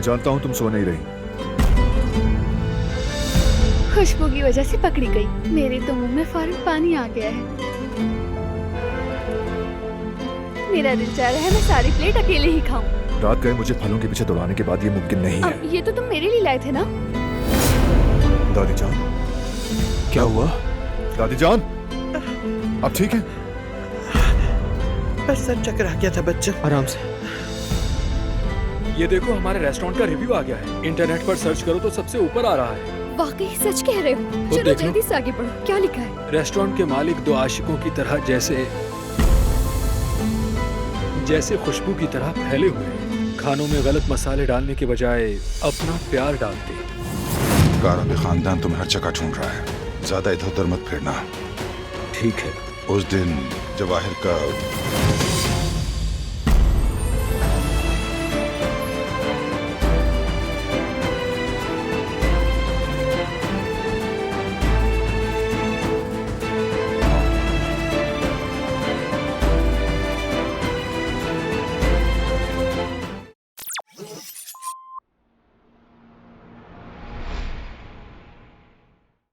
जानता हूँ तुम सो नहीं रही। खुशबू की वजह से पकड़ी गई। मेरे तो मुंह में फौरन पानी आ गया है। मेरा दिल चाह रहा है मैं सारी प्लेट अकेले ही खाऊं। रात गए मुझे फलों के पीछे दौड़ाने के बाद ये मुमकिन नहीं है। अब ये तो तुम मेरे लिए लाए थे ना। दादी जान, क्या हुआ? दादी जान, आप ठीक हैं? बस सर चकरा गया था बच्चा। आराम से। ये देखो हमारे रेस्टोरेंट का रिव्यू आ गया है। इंटरनेट पर सर्च करो तो सबसे ऊपर आ रहा है। वाकई सच कह रहे हो। चलो देख लो। जल्दी से आगे बढ़ो। क्या लिखा है? रेस्टोरेंट के मालिक दो आशिकों की तरह जैसे खुशबू की तरह फैले हुए हैं। खानों में गलत मसाले डालने के बजाय अपना प्यार डालते। कारबी खानदान तुम्हें हर जगह ढूंढ रहा है। ज्यादा इधर उधर मत फिरना। ठीक है। उस दिन जवाहिर का